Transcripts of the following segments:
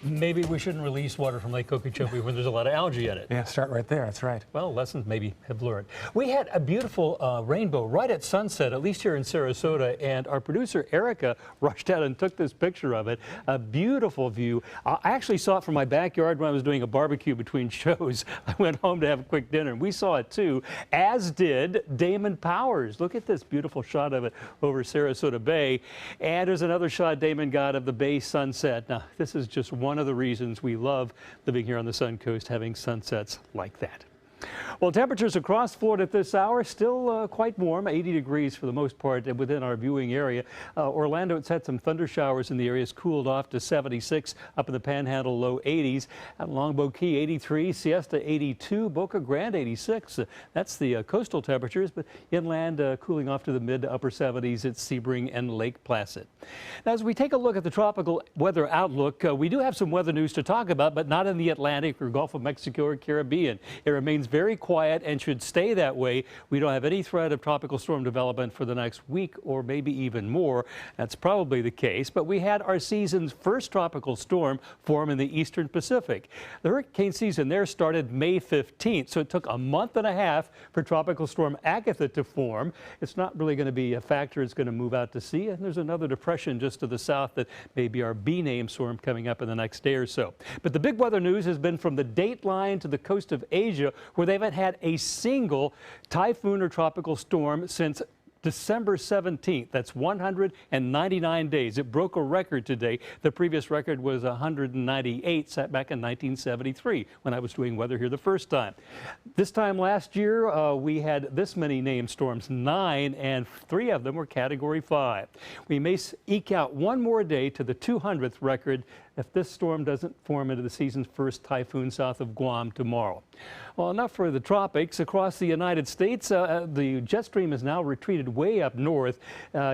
Maybe we shouldn't release water from Lake Okeechobee when there's a lot of algae in it. Yeah, start right there. That's right. Well, lessons maybe have learned. We had a beautiful rainbow right at sunset, at least here in Sarasota, and our producer Erica rushed out and took this picture of it. A beautiful view. I actually saw it from my backyard when I was doing a barbecue between shows. I went home to have a quick dinner, and we saw it too, as did Damon Powers. Look at this beautiful shot of it over Sarasota Bay. And there's another shot Damon got of the bay sunset. Now, this is just one of the reasons we love living here on the Suncoast, having sunsets like that. Well, temperatures across Florida at this hour still quite warm, 80 degrees for the most part within our viewing area. Orlando, it's had some thunder showers in the area. It's cooled off to 76, up in the Panhandle, low 80s. At Longboat Key, 83, Siesta, 82, Boca Grande, 86. That's the coastal temperatures, but inland cooling off to the mid to upper 70s at Sebring and Lake Placid. Now, as we take a look at the tropical weather outlook, we do have some weather news to talk about, but not in the Atlantic or Gulf of Mexico or Caribbean. It remains very quiet and should stay that way. We don't have any threat of tropical storm development for the next week or maybe even more. That's probably the case, but we had our season's first tropical storm form in the eastern Pacific. The hurricane season there started May 15th, so it took a month and a half for Tropical Storm Agatha to form. It's not really going to be a factor. It's going to move out to sea, and there's another depression just to the south that may be our B-name storm coming up in the next day or so. But the big weather news has been from the Dateline to the coast of Asia, where they haven't had a single typhoon or tropical storm since December 17th. That's 199 days. It broke a record today. The previous record was 198, set back in 1973 when I was doing weather here the first time. This time last year, we had this many named storms, 9, and 3 of them were Category 5. We may eke out one more day to the 200th record if this storm doesn't form into the season's first typhoon south of Guam tomorrow. Well, enough for the tropics. Across the United States, the jet stream has now retreated way up north,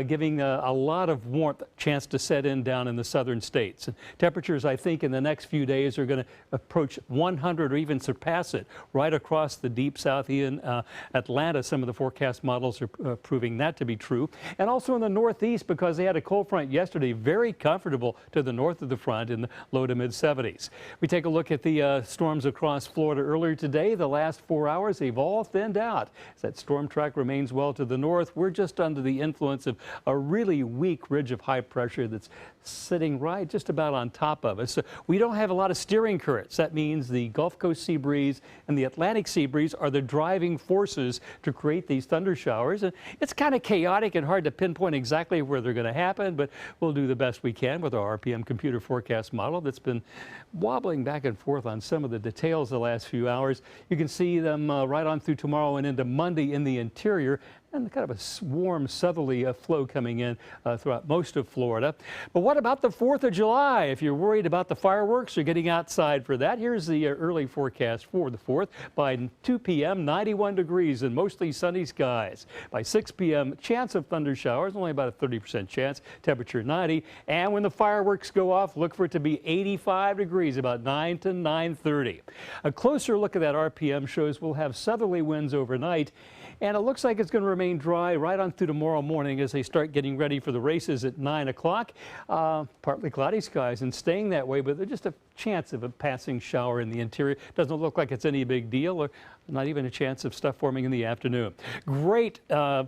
giving a lot of warmth chance to set in down in the southern states. And temperatures, I think, in the next few days are going to approach 100 or even surpass it right across the deep south. In Atlanta, some of the forecast models are proving that to be true. And also in the northeast, because they had a cold front yesterday, very comfortable to the north of the front in the low to mid 70s. We take a look at the storms across Florida earlier today. The last 4 hours, they've all thinned out. As that storm track remains well to the north, we're just under the influence of a really weak ridge of high pressure that's sitting right just about on top of us. So we don't have a lot of steering currents. That means the Gulf Coast sea breeze and the Atlantic sea breeze are the driving forces to create these thunder showers. And it's kind of chaotic and hard to pinpoint exactly where they're going to happen, but we'll do the best we can with our RPM computer forecast model that's been wobbling back and forth on some of the details the last few hours. You can see them right on through tomorrow and into Monday in the interior, and kind of a warm southerly flow coming in throughout most of Florida. But what about the 4th of July? If you're worried about the fireworks or getting outside for that, here's the early forecast for the 4th. By 2 p.m., 91 degrees and mostly sunny skies. By 6 p.m., chance of thunder showers, only about a 30% chance, temperature 90. And when the fireworks go off, look for it to be 85 degrees, about 9 to 9:30. A closer look at that RPM shows we'll have southerly winds overnight, and it looks like it's going to remain dry right on through tomorrow morning as they start getting ready for the races at 9 o'clock. Partly cloudy skies and staying that way, but there's just a chance of a passing shower in the interior. Doesn't look like it's any big deal, or not even a chance of stuff forming in the afternoon. Great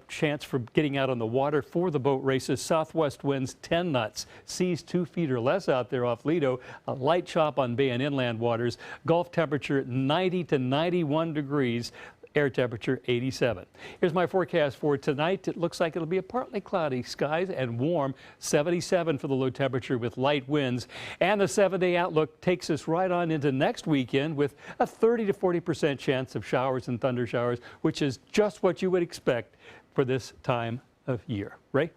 chance for getting out on the water for the boat races. Southwest winds 10 knots, seas 2 feet or less out there off Lido. A light chop on bay and inland waters. Gulf temperature 90 to 91 degrees. Air temperature 87. Here's my forecast for tonight. It looks like it'll be a partly cloudy skies and warm, 77 for the low temperature with light winds. And the 7-day outlook takes us right on into next weekend with a 30 to 40% chance of showers and thunder showers, which is just what you would expect for this time of year. Ray?